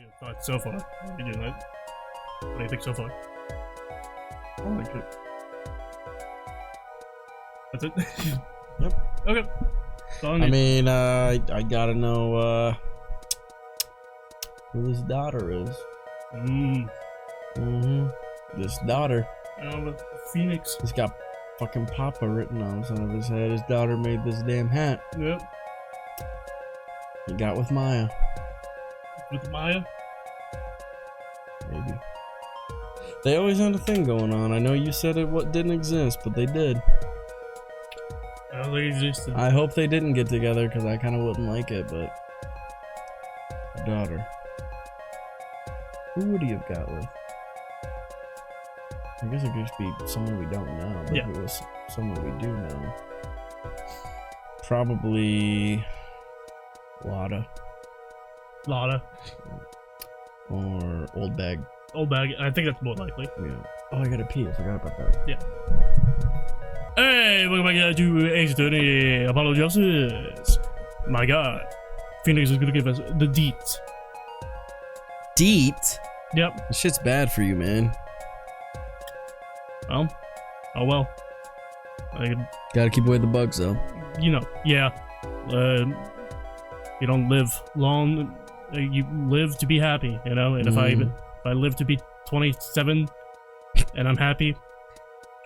your thoughts so far? What are you doing? What do you think so far? I like it. That's it? Yep. Okay. I mean, I gotta know who his daughter is. This daughter. Phoenix. He's got fucking Papa written on the side of his head. His daughter made this damn hat. Yep. He got with Maya. With Maya? Maybe. They always had a thing going on. I know you said it didn't exist, but they did. I don't think it existed. I hope they didn't get together because I kind of wouldn't like it, but her daughter. Who would he have got with? I guess it could just be someone we don't know, but yeah. if it was someone we do know. Probably Lotta. Lotta. Or Old Bag. Old Bag, I think that's more likely. Yeah. Oh, I gotta pee. I forgot about that. Yeah. Hey, welcome back to Ace Attorney Apollo Justice. My god. Phoenix is gonna give us the deets. Deet? Yep. This shit's bad for you, man. Well. Oh well. Gotta keep away the bugs, though. You know, yeah. You don't live long. You live to be happy, you know? And if I live to be 27 and I'm happy,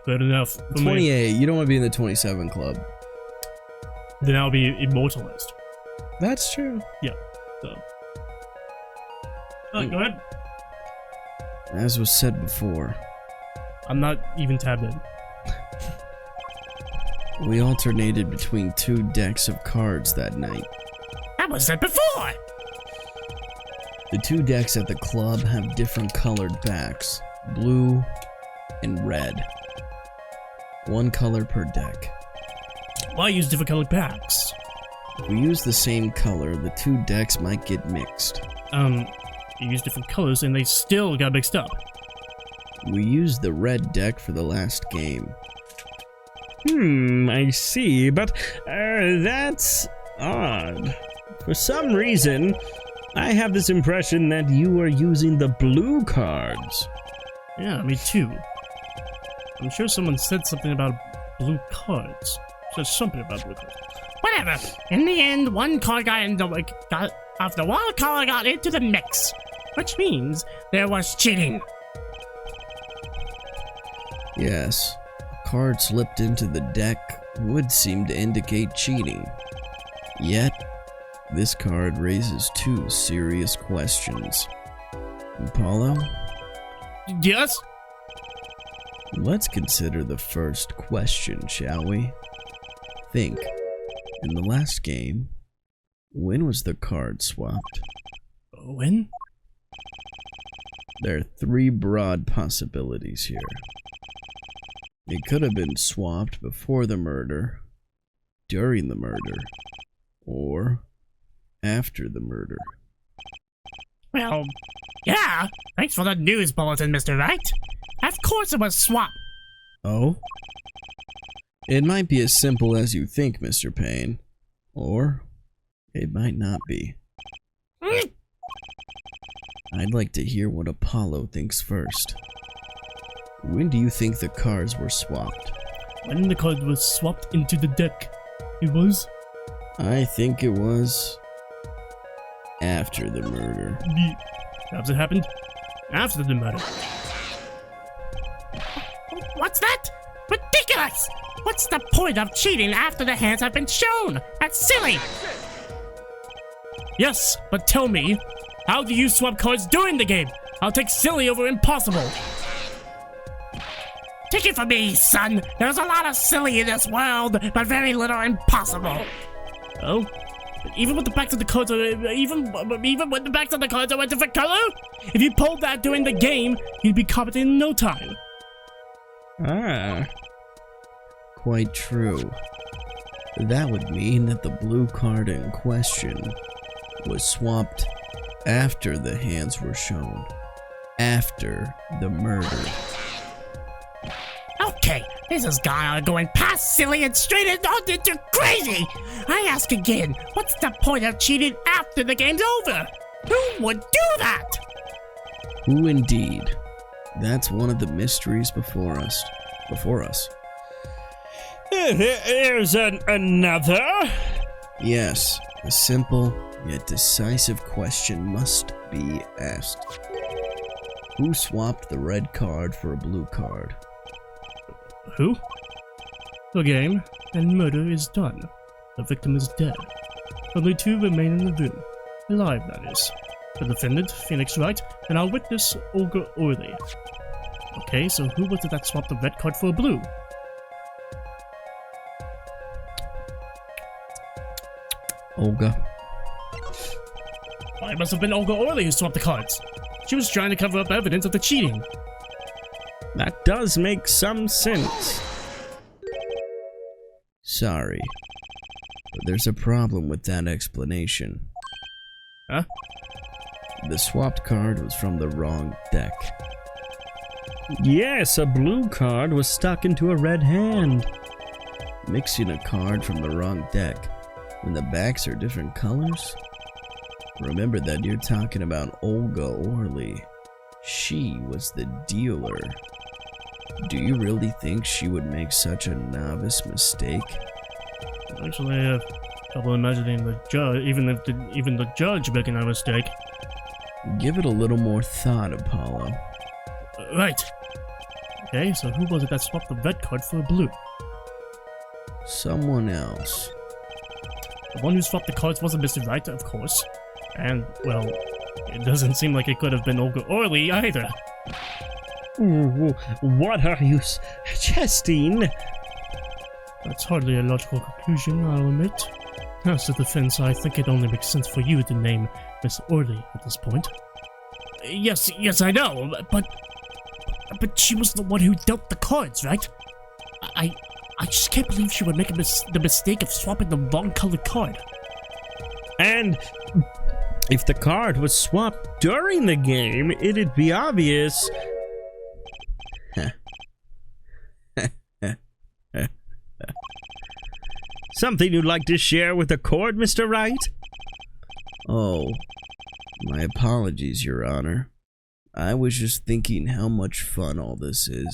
good enough for 28, you don't want to be in the 27 club. Then I'll be immortalized. That's true. Yeah, so. Go ahead. As was said before. I'm not even tabbed in. We alternated between 2 decks of cards that night. That was said before! The 2 decks at the club have different colored backs. Blue and red. 1 color per deck. Why use different colored packs? If we use the same color, the 2 decks might get mixed. You use different colors and they still got mixed up. We used the red deck for the last game. I see, but that's odd. For some reason, I have this impression that you are using the blue cards. Yeah, me too. I'm sure someone said something about blue cards. Said something about blue cards. Whatever. In the end, one card after one card got into the mix, which means there was cheating. Yes, a card slipped into the deck would seem to indicate cheating. Yet, this card raises 2 serious questions. Apollo? Yes? Let's consider the first question, shall we? Think. In the last game, when was the card swapped? When? There are 3 broad possibilities here. It could have been swapped before the murder, during the murder, or after the murder. Well, yeah. Thanks for the news bulletin, Mr. Wright. Of course it was swapped. Oh? It might be as simple as you think, Mr. Payne. Or it might not be. I'd like to hear what Apollo thinks first. When do you think the cards were swapped? When the card was swapped into the deck, it was? I think it was after the murder. Perhaps it happened after the murder. What's that? Ridiculous! What's the point of cheating after the hands have been shown? That's silly! Yes, but tell me, how do you swap cards during the game? I'll take silly over impossible. Take it from me, son. There's a lot of silly in this world, but very little impossible. Oh? Even with the backs of the cards even when the backs of the cards are a different color? If you pulled that during the game, you'd be competent in no time. Ah. Quite true. That would mean that the blue card in question was swapped after the hands were shown. After the murder. Okay, this is going past silly and straight into crazy. I ask again, what's the point of cheating after the game's over? Who would do that? Who indeed? That's one of the mysteries before us. There's another. Yes, a simple yet decisive question must be asked. Who swapped the red card for a blue card? Who? The game and murder is done. The victim is dead. Only two remain in the room. Alive, that is. The defendant, Phoenix Wright, and our witness, Olga Orley. Okay, so who was it that swapped the red card for a blue? Olga. Well, it must have been Olga Orley who swapped the cards. She was trying to cover up evidence of the cheating. That does make some sense. Sorry, but there's a problem with that explanation. Huh? The swapped card was from the wrong deck. Yes, a blue card was stuck into a red hand. Mixing a card from the wrong deck when the backs are different colors? Remember that you're talking about Olga Orley. She was the dealer. Do you really think she would make such a novice mistake? Actually, I have trouble imagining the judge, even the judge making a mistake. Give it a little more thought, Apollo. Right. Okay, so who was it that swapped the red card for a blue? Someone else. The one who swapped the cards wasn't Mr. Wright, of course. And, well, it doesn't seem like it could have been Olga Orley either. What are you suggesting? That's hardly a logical conclusion, I'll admit. As the defense, I think it only makes sense for you to name Miss Orley at this point. Yes, I know, but she was the one who dealt the cards, right? I just can't believe she would make the mistake of swapping the wrong colored card. And if the card was swapped during the game, it'd be obvious. Something you'd like to share with the court, Mr. Wright? Oh, my apologies, Your Honor. I was just thinking how much fun all this is.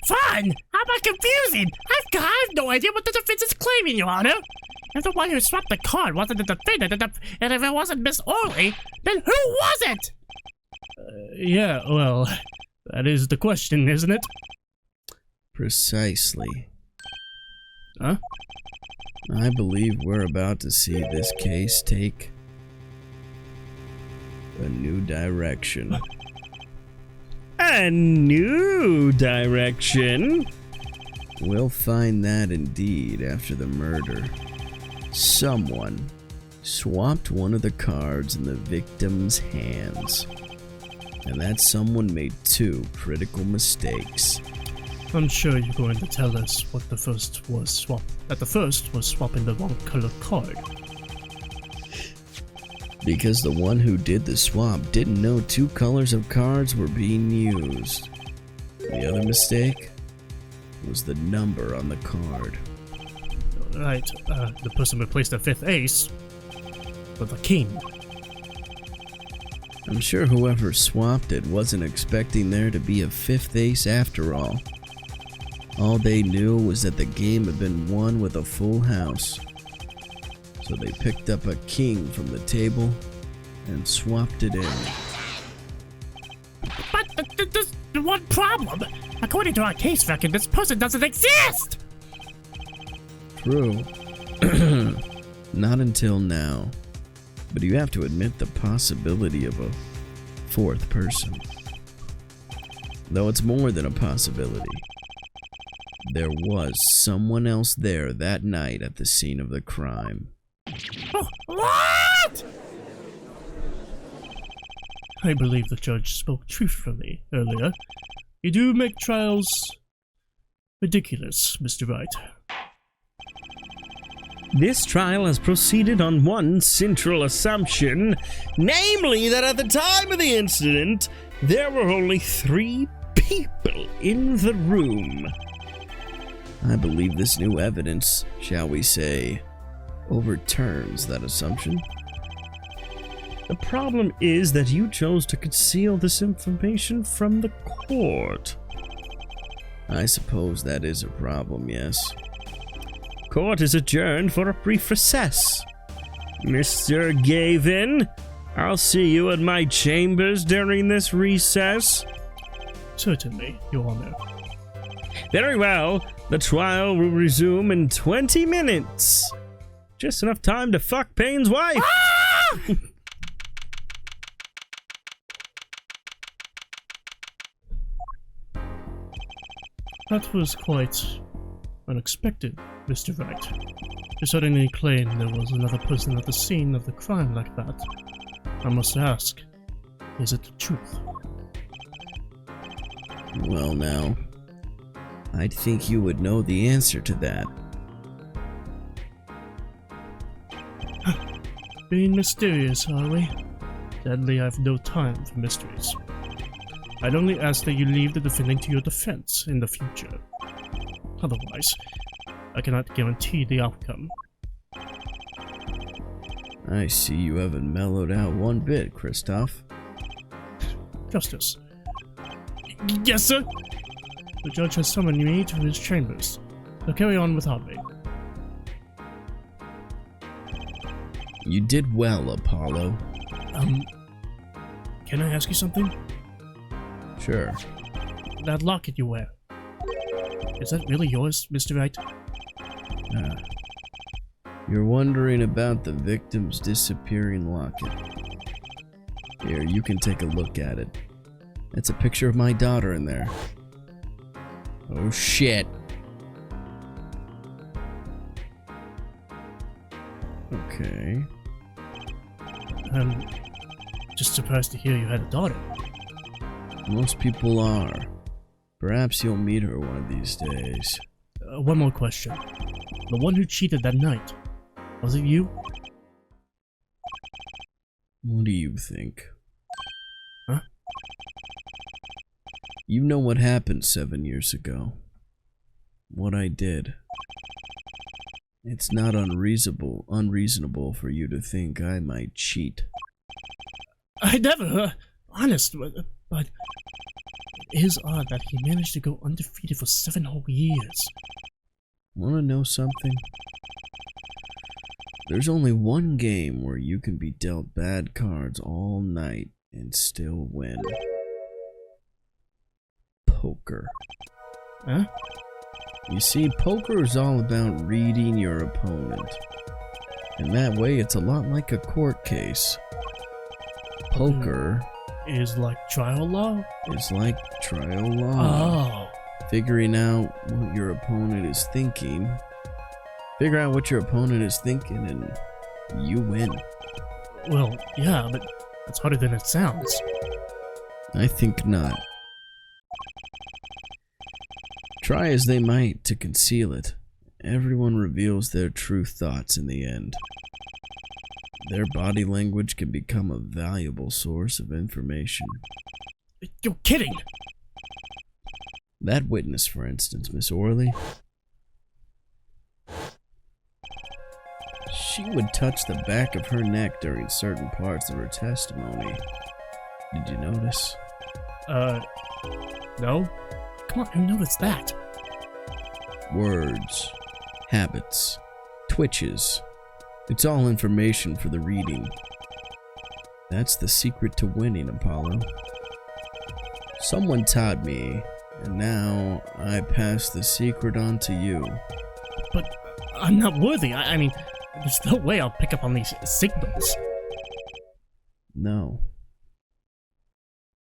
Fun? How about confusing? I have no idea what the defense is claiming, Your Honor. If the one who swapped the card wasn't the defendant, and if it wasn't Miss Orley, then who was it? Yeah, well, that is the question, isn't it? Precisely. Huh? I believe we're about to see this case take a new direction. A new direction? We'll find that indeed after the murder. Someone swapped one of the cards in the victim's hands. And that someone made two critical mistakes. I'm sure you're going to tell us what the first was swapping the wrong color card. Because the one who did the swap didn't know two colors of cards were being used. The other mistake was the number on the card. Right, the person replaced the fifth ace with a king. I'm sure whoever swapped it wasn't expecting there to be a fifth ace after all. All they knew was that the game had been won with a full house. So they picked up a king from the table and swapped it in. But there's one problem. According to our case record, this person doesn't exist! True. Not until now. But you have to admit the possibility of a fourth person. Though it's more than a possibility. There was someone else there that night at the scene of the crime. Oh, what? I believe the judge spoke truthfully earlier. You do make trials ridiculous, Mr. Wright. This trial has proceeded on one central assumption, namely that at the time of the incident, there were only 3 people in the room. I believe this new evidence, shall we say, overturns that assumption. The problem is that you chose to conceal this information from the court. I suppose that is a problem, yes. Court is adjourned for a brief recess. Mr. Gavin, I'll see you at my chambers during this recess. Certainly, Your Honor. Very well. The trial will resume in 20 minutes. Just enough time to fuck Payne's wife. Ah! That was quite unexpected, Mr. Wright. To suddenly claim there was another person at the scene of the crime like that. I must ask, is it the truth? Well now, I'd think you would know the answer to that. Being mysterious, are we? Sadly, I have no time for mysteries. I'd only ask that you leave the defendant to your defense in the future. Otherwise, I cannot guarantee the outcome. I see you haven't mellowed out one bit, Christoph. Justice. Yes, sir? The judge has summoned me to his chambers. So carry on without me. You did well, Apollo. Can I ask you something? Sure. That locket you wear. Is that really yours, Mr. Wright? You're wondering about the victim's disappearing locket. Here, you can take a look at it. That's a picture of my daughter in there. Oh shit. Okay. I'm just surprised to hear you had a daughter. Most people are. Perhaps you'll meet her one of these days. One more question. The one who cheated that night, was it you? What do you think? Huh? You know what happened 7 years ago. What I did. It's not unreasonable for you to think I might cheat. I never, honest, but it is odd that he managed to go undefeated for 7 whole years. Wanna know something? There's only one game where you can be dealt bad cards all night and still win. Poker. Huh? You see, poker is all about reading your opponent. And that way, it's a lot like a court case. Poker Is like trial law? is like trial law. Oh. Figuring out what your opponent is thinking. Figure out what your opponent is thinking and you win. Well, yeah, but it's harder than it sounds. I think not. Try as they might to conceal it, everyone reveals their true thoughts in the end. Their body language can become a valuable source of information. You're kidding! That witness, for instance, Miss Orley. She would touch the back of her neck during certain parts of her testimony. Did you notice? No? Come on, who noticed that? Words, habits, twitches. It's all information for the reading. That's the secret to winning, Apollo. Someone taught me, and now I pass the secret on to you. But I'm not worthy. I mean, there's no way I'll pick up on these signals. No.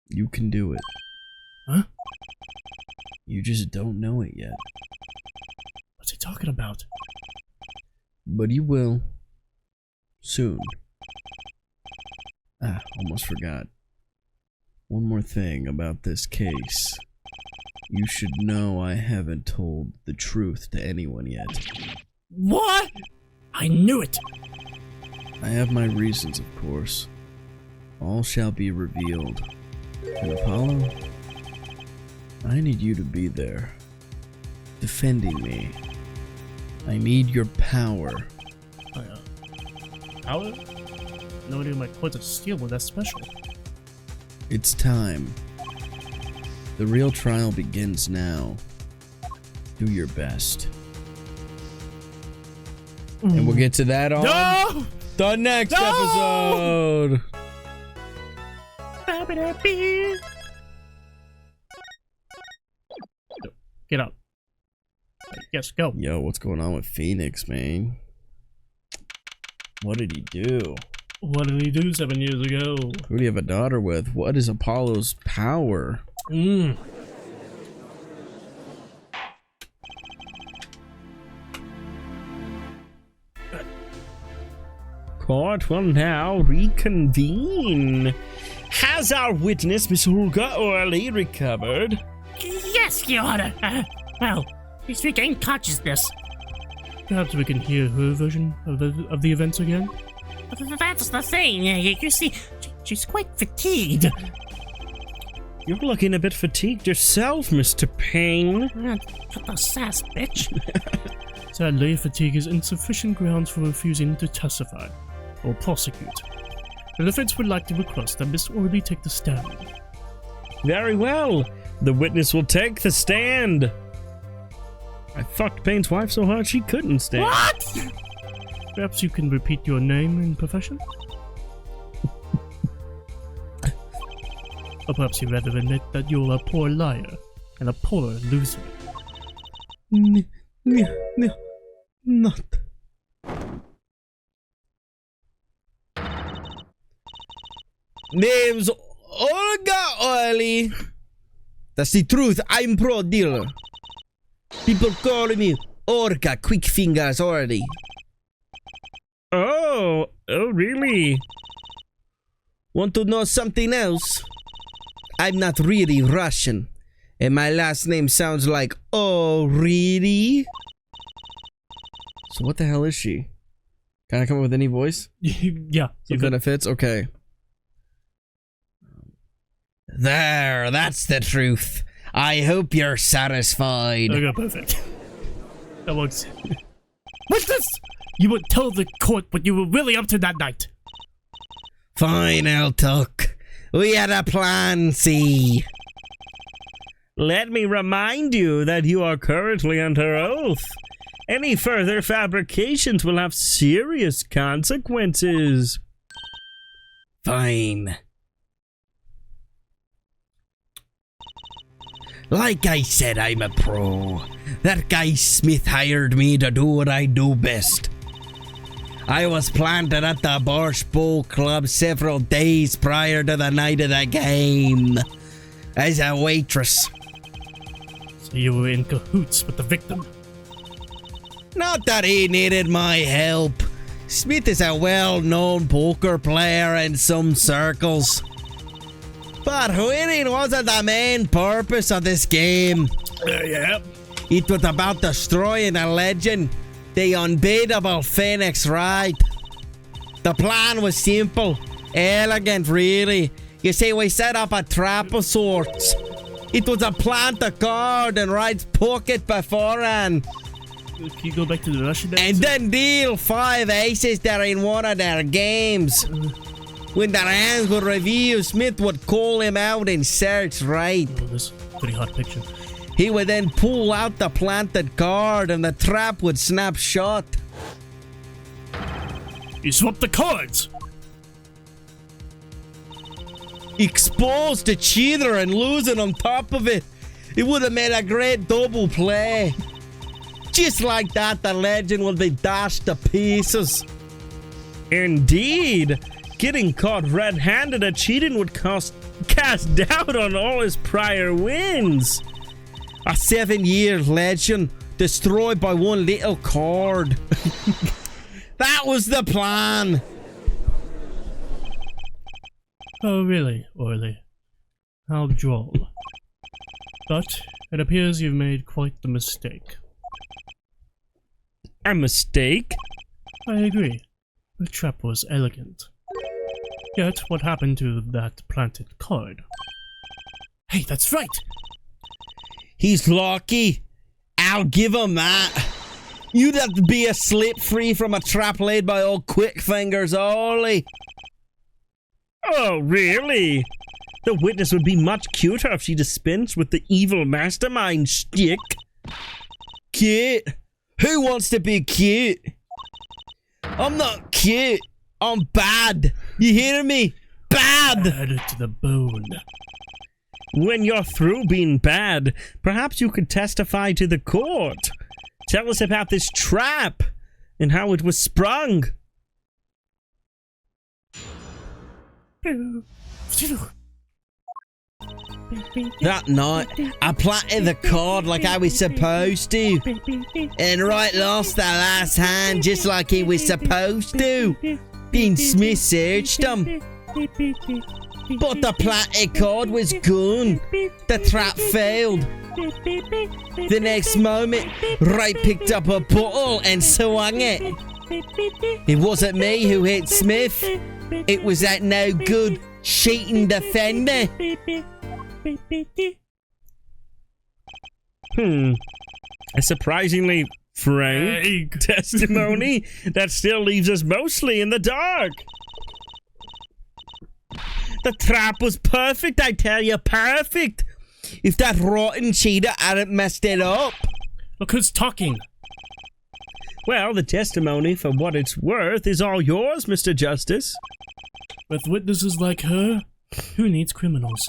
You can do it. Huh? You just don't know it yet. What's he talking about? But you will. Soon. Almost forgot. One more thing about this case. You should know I haven't told the truth to anyone yet. What? I knew it! I have my reasons, of course. All shall be revealed. And Apollo, I need you to be there. Defending me. I need your power. Power? No idea my cards of steel were that special. It's time. The real trial begins now. Do your best. And we'll get to that on No! the next No! episode. Get up. Yes, go. Yo, what's going on with Phoenix, man? What did he do? What did he do 7 years ago? Who do you have a daughter with? What is Apollo's power? Court will now reconvene. Has our witness, Miss Olga Orley, recovered? Yes, Your Honor. Well, he's regained consciousness. Perhaps we can hear her version of the events again? That's the thing. You see, she's quite fatigued. You're looking a bit fatigued yourself, Mr. Payne. Cut the sass, bitch. Sadly, fatigue is insufficient grounds for refusing to testify or prosecute. The defense would like to request that Miss Orley take the stand. Very well. The witness will take the stand. I fucked Payne's wife so hard she couldn't stand. What? Perhaps you can repeat your name and profession? Or perhaps you'd rather admit that you're a poor liar and a poor loser. Not. Name's Olga Orley. That's the truth. I'm pro dealer. People call me Orca Quick Fingers Orley. Oh, really? Want to know something else? I'm not really Russian, and my last name sounds like oh really? So what the hell is she? Can I come up with any voice? Yeah. Some kind of fits? Okay. There, that's the truth. I hope you're satisfied. Okay, perfect. That works. What's this? You would tell the court what you were really up to that night. Fine, I'll talk. We had a plan, see. Let me remind you that you are currently under oath. Any further fabrications will have serious consequences. Fine. Like I said, I'm a pro. That guy Smith hired me to do what I do best. I was planted at the Borscht Bowl Club several days prior to the night of the game as a waitress. So you were in cahoots with the victim. Not that he needed my help. Smith is a well-known poker player in some circles. But winning wasn't the main purpose of this game. Yeah. It was about destroying a legend, the unbeatable Phoenix Wright. The plan was simple, elegant really. You see, we set up a trap of sorts. It was a plant a card in Wright's pocket beforehand. Can you go back to the Russian dance? And then deal 5 aces during one of their games. When their hands would reveal, Smith would call him out and search Wright. Oh, this is a pretty hot picture. He would then pull out the planted card and the trap would snap shut. You swapped the cards! Exposed the cheater and losing on top of it. It would have made a great double play. Just like that, the legend would be dashed to pieces. Indeed. Getting caught red-handed at cheating would cast doubt on all his prior wins. A 7-year legend destroyed by one little card. That was the plan. Oh, really, Orley? How droll. But it appears you've made quite the mistake. A mistake? I agree. The trap was elegant. Yet, what happened to that planted card? Hey, that's right! He's lucky. I'll give him that. You'd have to be a slip free from a trap laid by old Quick Fingers Orley. Oh, really? The witness would be much cuter if she dispensed with the evil mastermind shtick. Cute? Who wants to be cute? I'm not cute. I'm bad. You hear me? Bad! Bad to the bone. When you're through being bad, perhaps you could testify to the court. Tell us about this trap and how it was sprung. That night, I planted the card like I was supposed to. And Wright lost that last hand just like he was supposed to. Dean Smith searched him. But the planted card was gone. The trap failed. The next moment, Wright picked up a bottle and swung it. It wasn't me who hit Smith. It was that no good cheating defender. A surprisingly frank testimony that still leaves us mostly in the dark. The trap was perfect, I tell you, perfect. If that rotten cheater hadn't messed it up. Look who's talking. Well, the testimony, for what it's worth, is all yours, Mr. Justice. With witnesses like her, who needs criminals?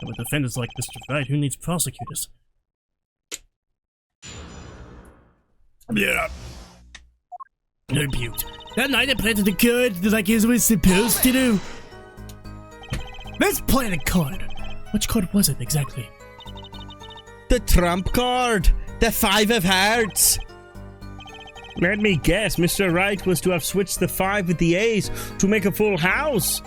And with defendants like Mr. Wright, who needs prosecutors? Yeah. No beaut. That night I planted the card like I was supposed to do. Let's play the card. Which card was it exactly? The trump card. The 5 of hearts. Let me guess, Mr. Wright was to have switched the 5 with the ace to make a full house.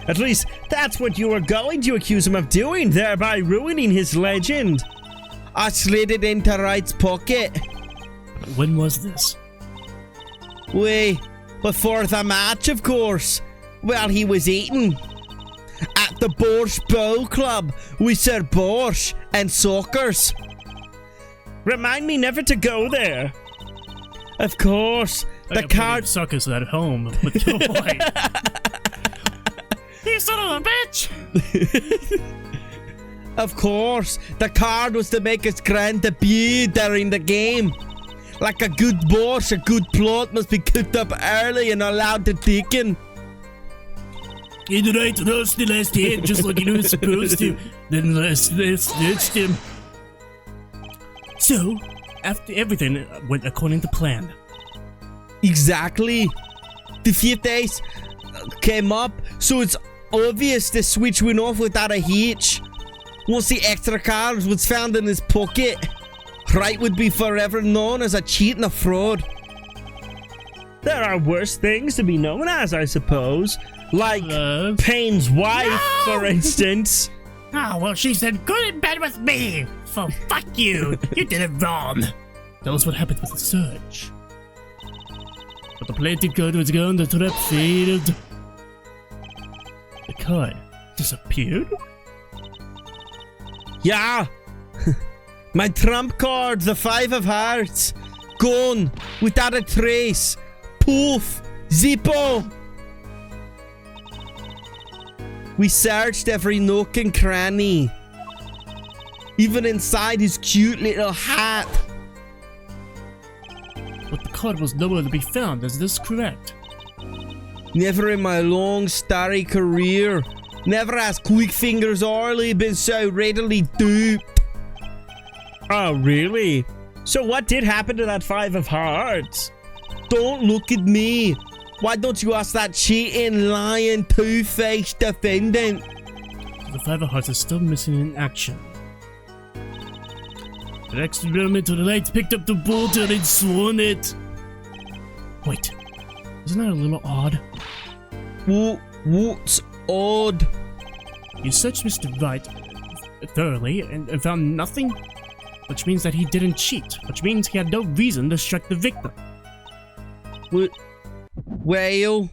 At least, that's what you were going to accuse him of doing, thereby ruining his legend. I slid it into Wright's pocket. When was this? Way before the match, of course. While he was eating. At the Borscht Bow Club with Sir Borscht and Sockers. Remind me never to go there. Of course, the card. Suckers at home with your boy. You son of a bitch! Of course, the card was to make his grand debut during the game. Like a good boss, a good plot must be cooked up early and allowed to thicken. He'd right roast the last hand just like he was supposed to. Then snitched him. So, after everything went according to plan. Exactly. The 5th ace came up, so it's obvious the switch went off without a hitch. Once the extra card was found in his pocket, Wright would be forever known as a cheat and a fraud. There are worse things to be known as, I suppose. Like Love. Payne's wife, No! for instance. Oh, well, she said good in bed with me. So fuck you. You did it wrong. Tell us what happened with the search. But the planted card was gone, the trap failed. The card disappeared? Yeah. My trump card, the 5 of hearts. Gone. Without a trace. Poof. Zippo. We searched every nook and cranny. Even inside his cute little hat. But the card was nowhere to be found, is this correct? Never in my long, starry career. Never has Quick Fingers Orley been so readily duped. Oh, really? So what did happen to that 5 of hearts? Don't look at me. Why don't you ask that cheating, lying, two-faced defendant? The 5 of hearts is still missing in action. The next moment, the lights picked up the bolt and it swung it. Wait, isn't that a little odd? What's odd? You searched Mr. Wright thoroughly and found nothing, which means that he didn't cheat, which means he had no reason to strike the victim. Well,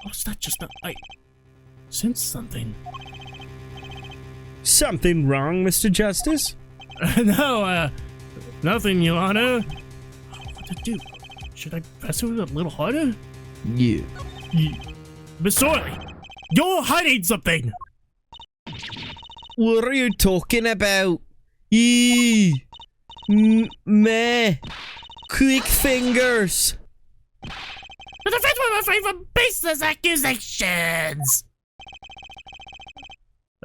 was that just I sensed something. Something wrong, Mr. Justice? No, nothing, Your Honor. What to do? Should I press her a little harder? Yeah. Miss Orley, you're hiding something! What are you talking about? Meh. Quick fingers. The defense will refrain from baseless accusations!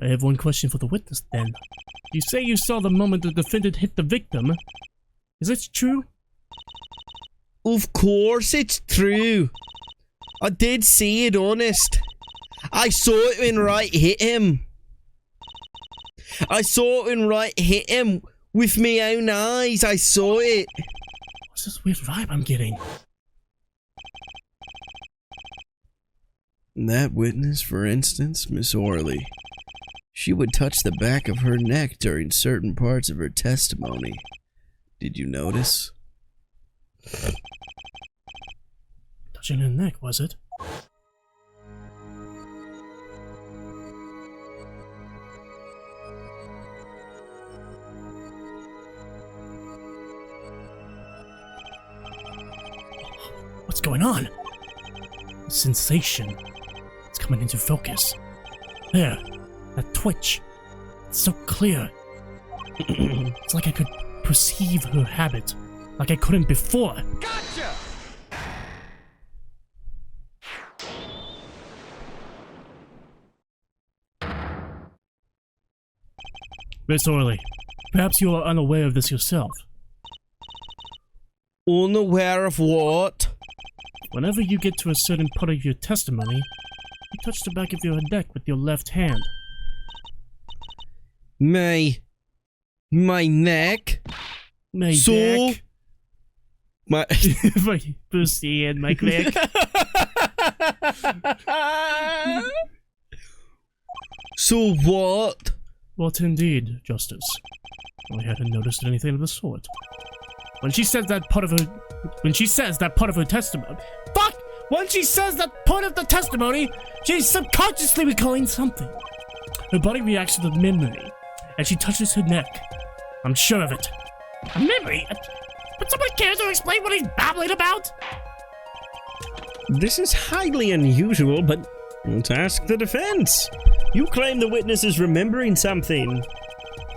I have one question for the witness, then. You say you saw the moment the defendant hit the victim. Is it true? Of course it's true. I did see it, honest. I saw it when Wright hit him. I saw it when Wright hit him with my own eyes. I saw it. What's this weird vibe I'm getting? That witness, for instance, Miss Orley. She would touch the back of her neck during certain parts of her testimony. Did you notice? Touching her neck, was it? What's going on? The sensation. It's coming into focus. There. That twitch. It's so clear. It's like I could perceive her habit. Like I couldn't before. Gotcha! Miss Orley, perhaps you are unaware of this yourself. Unaware of what? Whenever you get to a certain part of your testimony, you touch the back of your neck with your left hand. My neck? My So? neck. My... My pussy and my click. So what? What indeed, Justice? I hadn't noticed anything of the sort. When she says that part of her testimony, when she says that part of the testimony, she's subconsciously recalling something. Her body reacts to the memory, and she touches her neck. I'm sure of it. A memory? Would someone care to explain what he's babbling about? This is highly unusual, but let's ask the defense. You claim the witness is remembering something.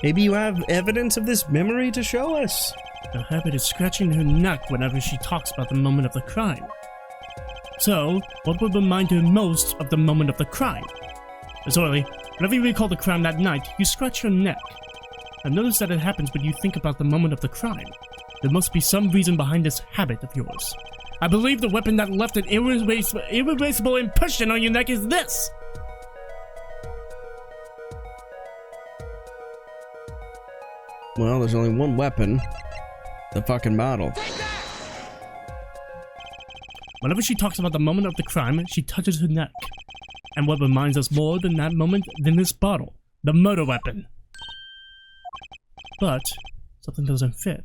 Maybe you have evidence of this memory to show us. Her habit is scratching her neck whenever she talks about the moment of the crime. So, what would remind her most of the moment of the crime? Miss Orley, whenever you recall the crime that night, you scratch your neck. I've noticed that it happens when you think about the moment of the crime. There must be some reason behind this habit of yours. I believe the weapon that left an irreversible impression on your neck is this! Well, there's only one weapon. The fucking bottle. Whenever she talks about the moment of the crime, she touches her neck. And what reminds us more than that moment than this bottle? The murder weapon. But something doesn't fit.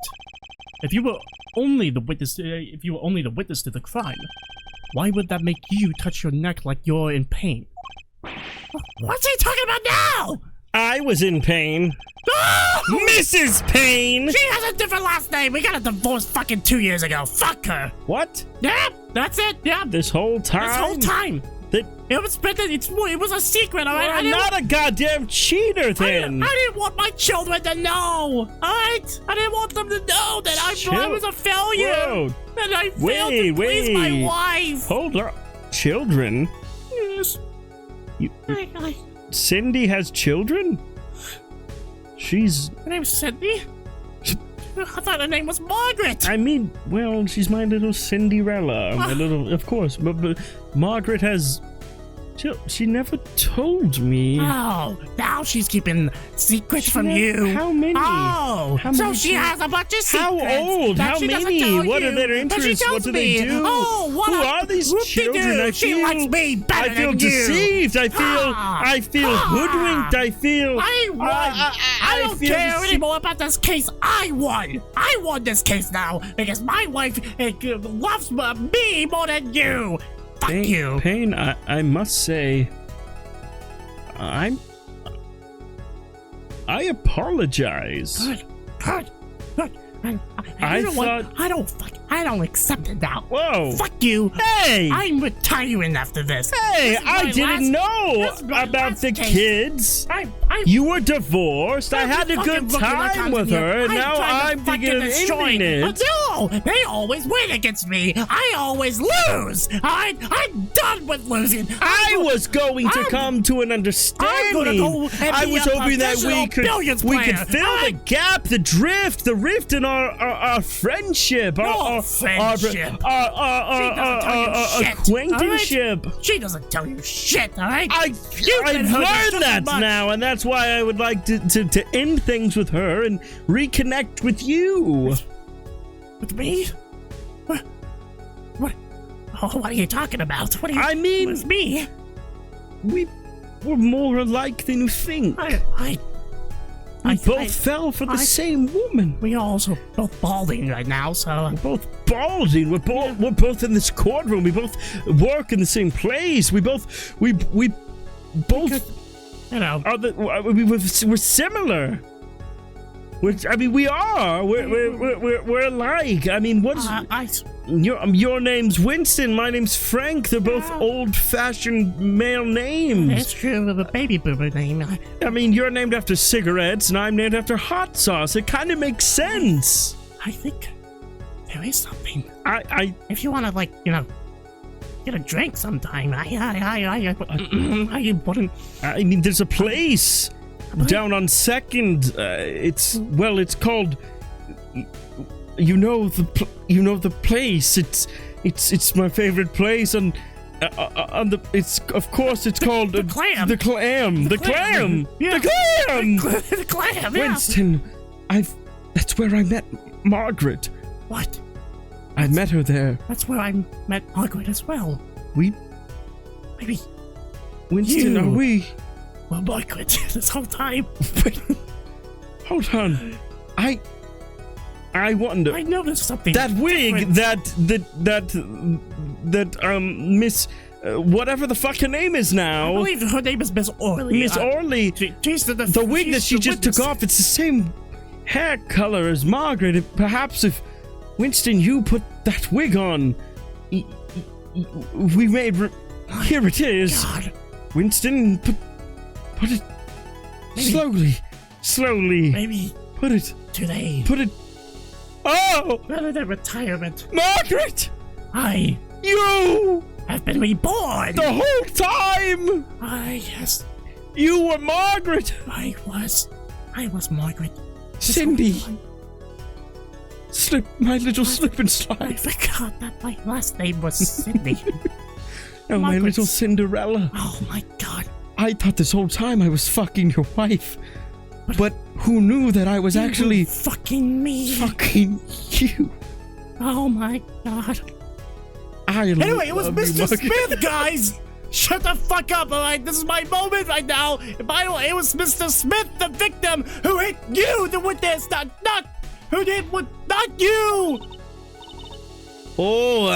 If you were only the witness to the crime, why would that make you touch your neck like you're in pain? What's he talking about now? I was in pain. Mrs. Payne! She has a different last name. We got a divorce fucking 2 years ago. Fuck her. What? Yeah, that's it. Yeah. This whole time? This whole time. That It was a secret, alright? I'm not a goddamn cheater then. I didn't want my children to know, alright? I didn't want them to know that I was a failure. Whoa. And I failed to please my wife. Hold on. Children? Yes. Cindy has children? Her name's Cindy? I thought her name was Margaret. I mean, well, she's my little Cinderella. My little, of course, but Margaret has... She never told me. Oh, now she's keeping secrets from you. How many? Oh, How so many she has a bunch of secrets. How old? that How she doesn't many? tell What you, are their but she interests? tells What do me. they do? Oh, what Who a are these whoop-de-doo. children? She likes me better I feel than you. deceived. I feel hoodwinked. I feel. I won. I don't feel care anymore about this case. I won. I won this case now because my wife loves me more than you. Fuck you. Payne, I must say, I apologize. Good. I you know thought- what? I don't accept it now. Whoa. Fuck you. Hey! I'm retiring after this. Hey, This is I my didn't know this is my about last the case. kids. I You were divorced. I I'm had a fucking good looking like time I'm with here. her, and now trying to I'm thinking fucking of destroy ending it. No, they always win against me. I always lose. I'm done with losing. I was going to I'm- come to an I'm understanding. gonna go and I be was a hoping that we professional billiards could player. fill the gap, the drift, the rift in our friendship, our friendship. our She doesn't tell you shit, acquaintanceship. She doesn't tell you shit, all right? I've been hurting learned so that much. now, and that's why I would like to end things with her and reconnect with you. With me? What? Oh, what are you talking about? What are you? I mean- with me? We were more alike than you think. We both fell for the I- same woman. We are also both balding right now, so We're both balding. We're both in this courtroom. We both work in the same place. We both you know. are we're similar. We are. We're alike. I mean, what's your name's Winston. My name's Frank. They're both Yeah. old-fashioned male names. That's true. With a baby boomer name. I mean, you're named after cigarettes, and I'm named after hot sauce. It kind of makes sense. I think there is something. I If you want to, like, you know, get a drink sometime, I wouldn't. I mean, there's a place down on Second. It's called. You know the place. It's my favorite place on the. It's of course it's called The Clam. The Clam. The Clam. Yeah. The Clam. The clam, yeah. Winston, that's where I met Margaret. What? I met her there. That's where I met Margaret as well. Maybe Winston, You. are we? Well, Margaret, this whole time. Wait, hold on. I wonder. I noticed something. That wig, different. that Miss, whatever the fuck her name is I now, believe her name is Miss Orley. Miss Orley. She's the The wig that she's she the just witness. took off, it's the same hair color as Margaret. Perhaps if Winston, you put that wig on, we made. Here it is. God. Winston, put it Maybe- slowly. Maybe Put it. today, Put it. Oh, rather than retirement, Margaret, I you have been reborn. the whole time. Yes, You were Margaret. I was Margaret. This Cindy. whole time. My little slip and I slide. forgot that my last name was Cindy. Oh, my Margaret. little Cinderella. Oh my God. I thought this whole time I was fucking your wife. But who knew that I was You actually were fucking me. fucking you? Oh my God. Anyway, It was Mr. Smith, guys. Shut the fuck up, all right? This is my moment right now. By the way, it was Mr. Smith, the victim, who hit you, the witness, not who did what, not you. Oh,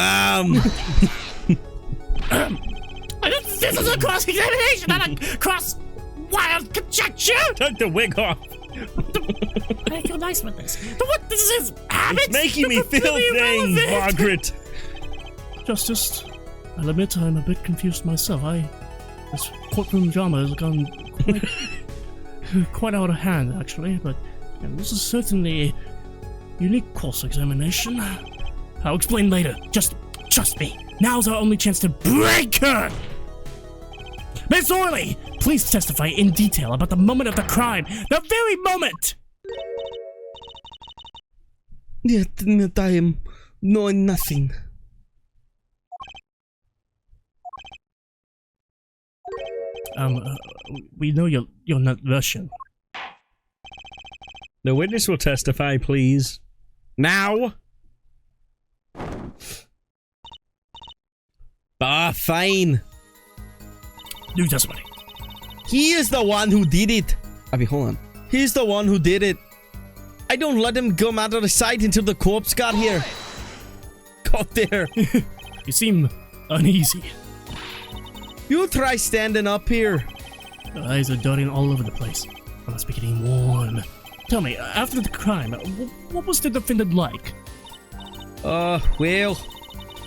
This is a cross-examination, not a cross-wild conjecture. Take the wig off. I feel nice with this. What? This is habits. It's making me feel completely things, irrelevant. Margaret. Justice, I'll admit I'm a bit confused myself. This courtroom drama has gone quite out of hand, actually, but this is certainly a unique course examination. I'll explain later. Just trust me. Now's our only chance to break her! Miss Orley, please testify in detail about the moment of the crime. The very moment! Yet I am knowing nothing. We know you're not Russian. The witness will testify, please. Now. Fine. New testimony. He is the one who did it. Abby, hold on. He's the one who did it. I don't let him come out of the sight until the corpse got here. Got there. You seem uneasy. You try standing up here. Your eyes are darting all over the place. I must be getting warm. Tell me, after the crime, what was the defendant like? Well,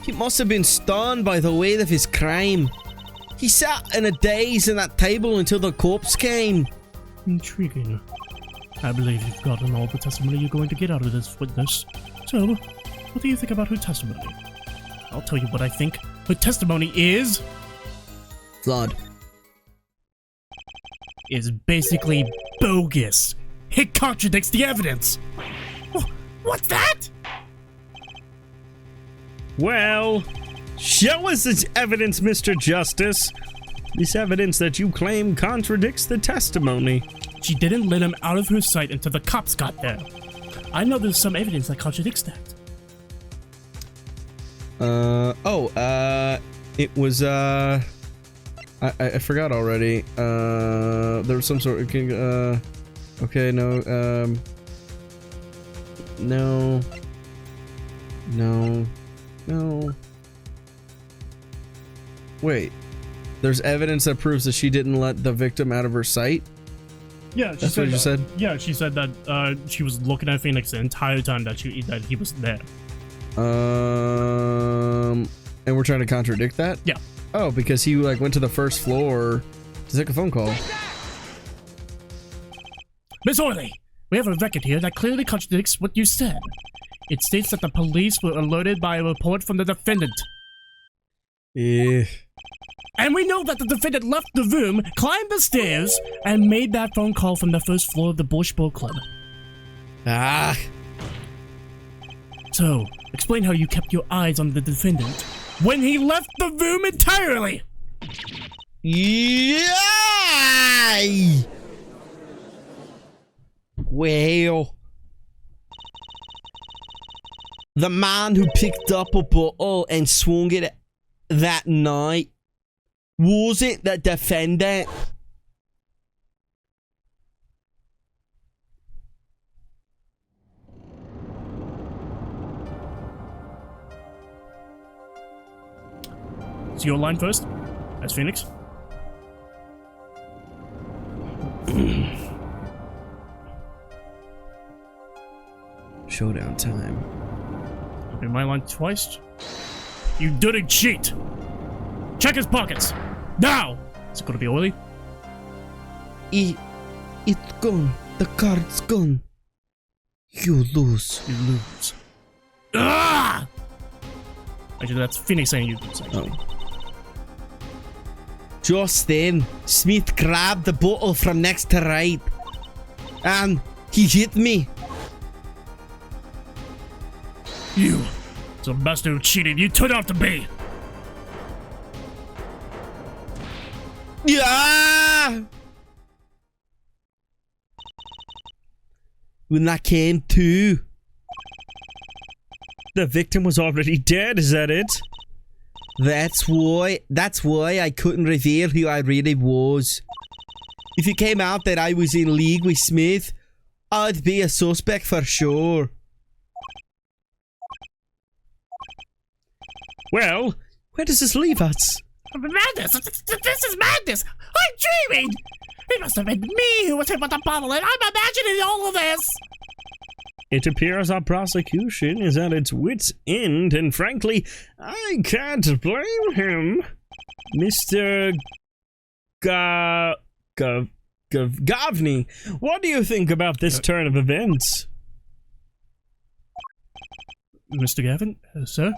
he must have been stunned by the weight of his crime. He sat in a daze in that table until the corpse came. Intriguing. I believe you've gotten all the testimony you're going to get out of this witness. So, what do you think about her testimony? I'll tell you what I think. Her testimony is Flawed. basically bogus. It contradicts the evidence. What's that? Well, show us this evidence, Mr. Justice. This evidence that you claim contradicts the testimony. She didn't let him out of her sight until the cops got there. I know there's some evidence that contradicts that. It was, I forgot already. There was some sort of, okay, no, no. Wait, there's evidence that proves that she didn't let the victim out of her sight? Yeah, That's what you said? Yeah, she said that she was looking at Phoenix the entire time that he was there. And we're trying to contradict that? Yeah. Oh, because he like went to the first floor to take a phone call. Miss Orley, we have a record here that clearly contradicts what you said. It states that the police were alerted by a report from the defendant. Yeah. And we know that the defendant left the room, climbed the stairs, and made that phone call from the first floor of the Bush Bowl Club. Ah. So, explain how you kept your eyes on the defendant when he left the room entirely. Yay! Well, the man who picked up a bottle and swung it that night wasn't the defendant. So your line first, as Phoenix. Showdown time. Be my line twice. You dirty cheat! Check his pockets! Now! Is it gonna be Orley? It's gone. The card's gone. You lose. You lose. Ah! Actually, that's Phoenix saying you lose. Actually. Oh. Just then, Smith grabbed the bottle from next to right. And he hit me. You, the bastard who cheated, you turned out to be! Yeah! When that came to, the victim was already dead, is that it? That's why I couldn't reveal who I really was. If it came out that I was in league with Smith, I'd be a suspect for sure. Well, where does this leave us? Madness! This is madness! I'm dreaming! It must have been me who was hit with the bottle, and I'm imagining all of this! It appears our prosecution is at its wit's end, and frankly, I can't blame him. Mr. Gavney, what do you think about this turn of events? Mr. Gavin, sir?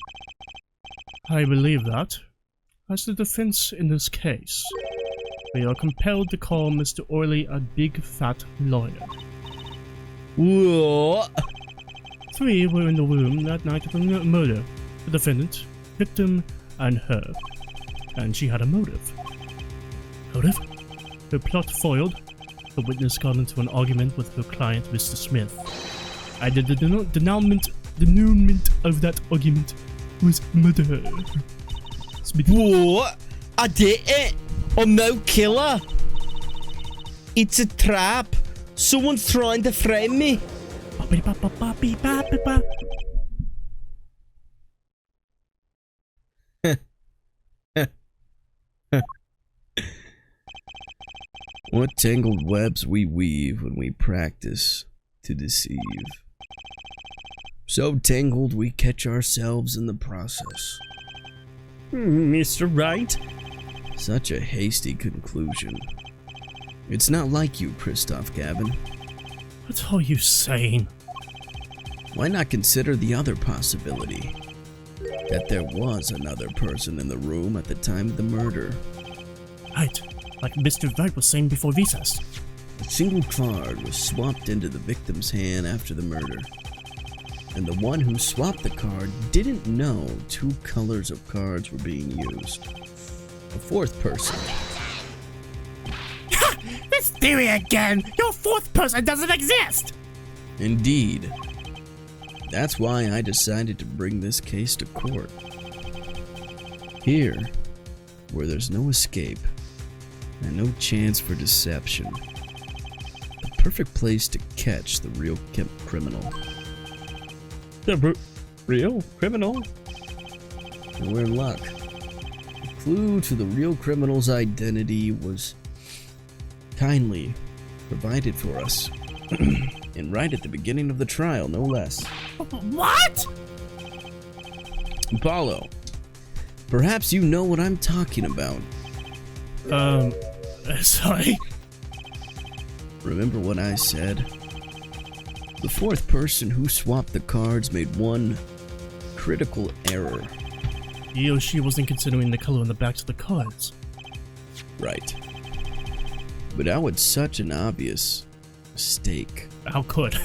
I believe that, as the defense in this case, we are compelled to call Mr. Orley a big fat lawyer. What? 3 were in the room that night of the murder. The defendant, victim, and her. And she had a motive. Motive? Her plot foiled. The witness got into an argument with her client, Mr. Smith. And the denouement of that argument was murder. Smith. What? I did it. I'm no killer. It's a trap. Someone's trying to frame me. What tangled webs we weave when we practice to deceive. So tangled we catch ourselves in the process. Mr. Wright? Such a hasty conclusion. It's not like you, Christoph Gavin. What are you saying? Why not consider the other possibility? That there was another person in the room at the time of the murder. Right, like Mr. Wright was saying before recess. A single card was swapped into the victim's hand after the murder. And the one who swapped the card didn't know 2 colors of cards were being used. A fourth person. Ha! This theory again! Your fourth person doesn't exist! Indeed. That's why I decided to bring this case to court. Here, where there's no escape and no chance for deception. The perfect place to catch the real criminal. The real criminal? And we're in luck. The clue to the real criminal's identity was kindly provided for us. And right at the beginning of the trial, no less. What? Apollo, perhaps you know what I'm talking about. Sorry. Remember what I said? The fourth person who swapped the cards made one critical error. He or she wasn't considering the color on the backs of the cards. Right. But how would such an obvious mistake? How could?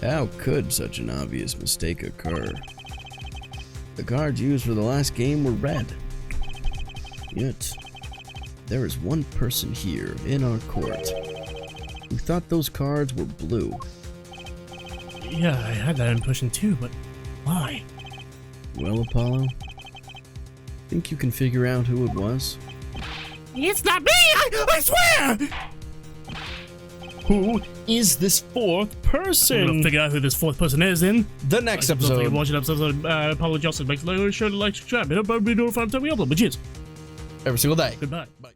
How could such an obvious mistake occur? The cards used for the last game were red. Yet, there is one person here in our court who thought those cards were blue. Yeah, I had that impression too, but why? Well, Apollo, think you can figure out who it was? It's not me! I swear! Who is this fourth I'm gonna person? figure out who this fourth person is in. The next Don't forget to episode. watch an episode of Apollo Justin. Make sure to like, subscribe. It'll be notified every time we upload. But cheers. Every single day. Goodbye. Bye.